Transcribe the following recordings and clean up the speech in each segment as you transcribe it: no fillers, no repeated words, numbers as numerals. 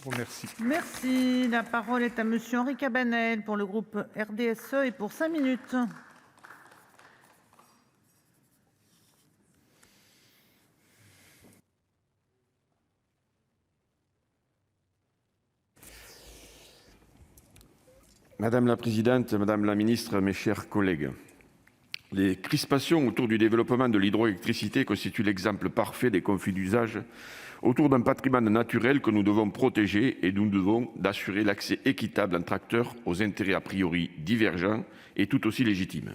vous remercie. Merci. La parole est à monsieur Henri Cabanel pour le groupe RDSE et pour 5 minutes. Madame la présidente, madame la ministre, mes chers collègues, les crispations autour du développement de l'hydroélectricité constituent l'exemple parfait des conflits d'usage autour d'un patrimoine naturel que nous devons protéger et nous devons d'assurer l'accès équitable entre acteurs aux intérêts a priori divergents et tout aussi légitimes.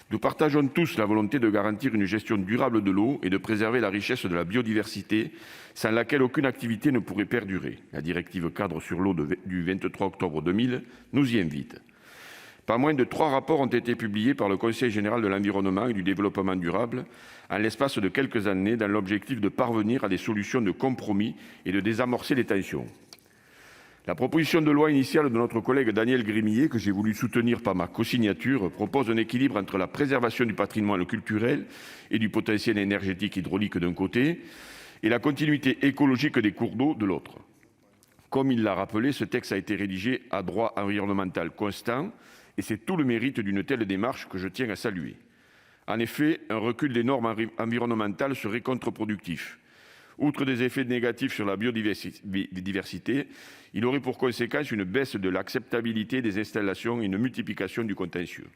Nous partageons tous la volonté de garantir une gestion durable de l'eau et de préserver la richesse de la biodiversité, sans laquelle aucune activité ne pourrait perdurer. La directive cadre sur l'eau du 23 octobre 2000 nous y invite. Pas moins de 3 rapports ont été publiés par le Conseil général de l'environnement et du développement durable en l'espace de quelques années dans l'objectif de parvenir à des solutions de compromis et de désamorcer les tensions. La proposition de loi initiale de notre collègue Daniel Gremillet, que j'ai voulu soutenir par ma cosignature, propose un équilibre entre la préservation du patrimoine culturel et du potentiel énergétique hydraulique d'un côté et la continuité écologique des cours d'eau de l'autre. Comme il l'a rappelé, ce texte a été rédigé à droit environnemental constant et c'est tout le mérite d'une telle démarche que je tiens à saluer. En effet, un recul des normes environnementales serait contre-productif. Outre des effets négatifs sur la biodiversité, il aurait pour conséquence une baisse de l'acceptabilité des installations et une multiplication du contentieux.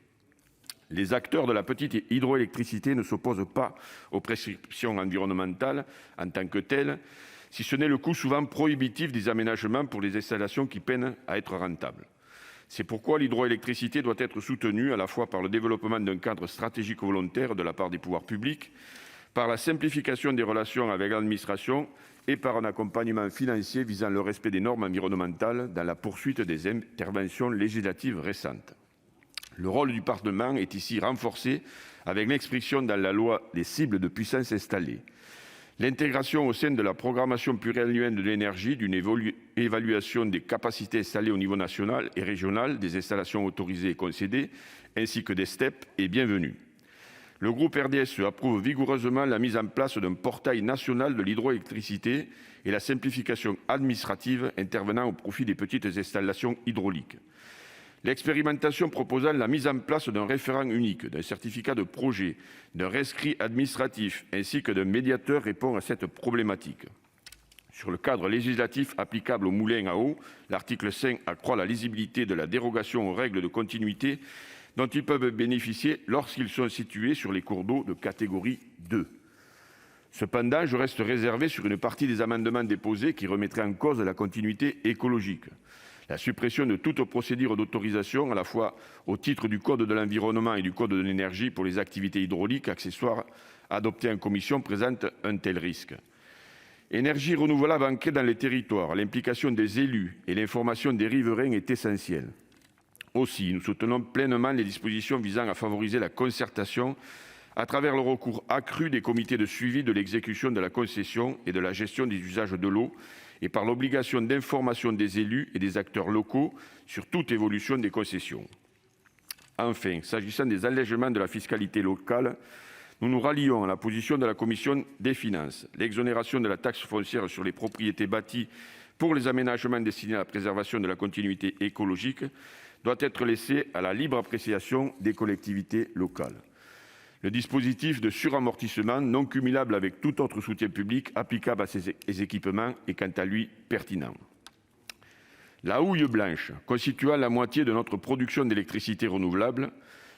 Les acteurs de la petite hydroélectricité ne s'opposent pas aux prescriptions environnementales en tant que telles, si ce n'est le coût souvent prohibitif des aménagements pour les installations qui peinent à être rentables. C'est pourquoi l'hydroélectricité doit être soutenue à la fois par le développement d'un cadre stratégique volontaire de la part des pouvoirs publics, par la simplification des relations avec l'administration et par un accompagnement financier visant le respect des normes environnementales dans la poursuite des interventions législatives récentes. Le rôle du Parlement est ici renforcé avec l'expression dans la loi des cibles de puissance installée. L'intégration au sein de la programmation pluriannuelle de l'énergie d'une évaluation des capacités installées au niveau national et régional des installations autorisées et concédées, ainsi que des STEP, est bienvenue. Le groupe RDSE approuve vigoureusement la mise en place d'un portail national de l'hydroélectricité et la simplification administrative intervenant au profit des petites installations hydrauliques. L'expérimentation proposant la mise en place d'un référent unique, d'un certificat de projet, d'un rescrit administratif ainsi que d'un médiateur répond à cette problématique. Sur le cadre législatif applicable aux moulins à eau, l'article 5 accroît la lisibilité de la dérogation aux règles de continuité dont ils peuvent bénéficier lorsqu'ils sont situés sur les cours d'eau de catégorie 2. Cependant, je reste réservé sur une partie des amendements déposés qui remettraient en cause la continuité écologique. La suppression de toute procédure d'autorisation, à la fois au titre du Code de l'environnement et du Code de l'énergie pour les activités hydrauliques accessoires adoptées en commission, présente un tel risque. Énergie renouvelable ancrée dans les territoires, l'implication des élus et l'information des riverains est essentielle. Aussi, nous soutenons pleinement les dispositions visant à favoriser la concertation à travers le recours accru des comités de suivi de l'exécution de la concession et de la gestion des usages de l'eau et par l'obligation d'information des élus et des acteurs locaux sur toute évolution des concessions. Enfin, s'agissant des allègements de la fiscalité locale, nous nous rallions à la position de la commission des finances. L'exonération de la taxe foncière sur les propriétés bâties pour les aménagements destinés à la préservation de la continuité écologique doit être laissée à la libre appréciation des collectivités locales. Le dispositif de suramortissement non cumulable avec tout autre soutien public applicable à ces équipements est quant à lui pertinent. La houille blanche, constituant la moitié de notre production d'électricité renouvelable,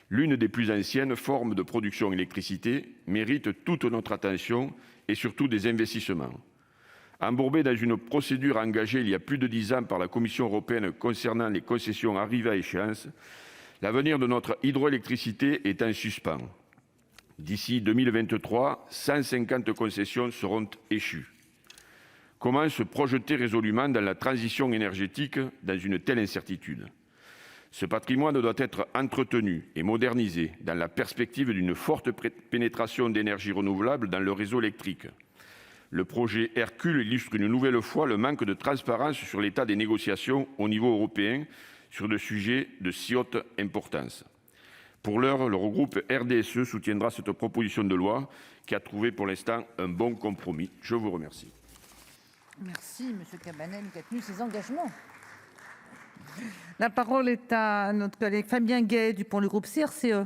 l'une des plus anciennes formes de production d'électricité, mérite toute notre attention et surtout des investissements. Embourbée dans une procédure engagée il y a plus de 10 ans par la Commission européenne concernant les concessions arrivées à échéance, l'avenir de notre hydroélectricité est en suspens. D'ici 2023, 150 concessions seront échues. Comment se projeter résolument dans la transition énergétique dans une telle incertitude ? Ce patrimoine doit être entretenu et modernisé dans la perspective d'une forte pénétration d'énergies renouvelables dans le réseau électrique. Le projet Hercule illustre une nouvelle fois le manque de transparence sur l'état des négociations au niveau européen sur des sujets de si haute importance. Pour l'heure, le groupe RDSE soutiendra cette proposition de loi qui a trouvé pour l'instant un bon compromis. Je vous remercie. Merci, Monsieur Cabanel, qui a tenu ses engagements. La parole est à notre collègue Fabien Gay pour le groupe CRCE.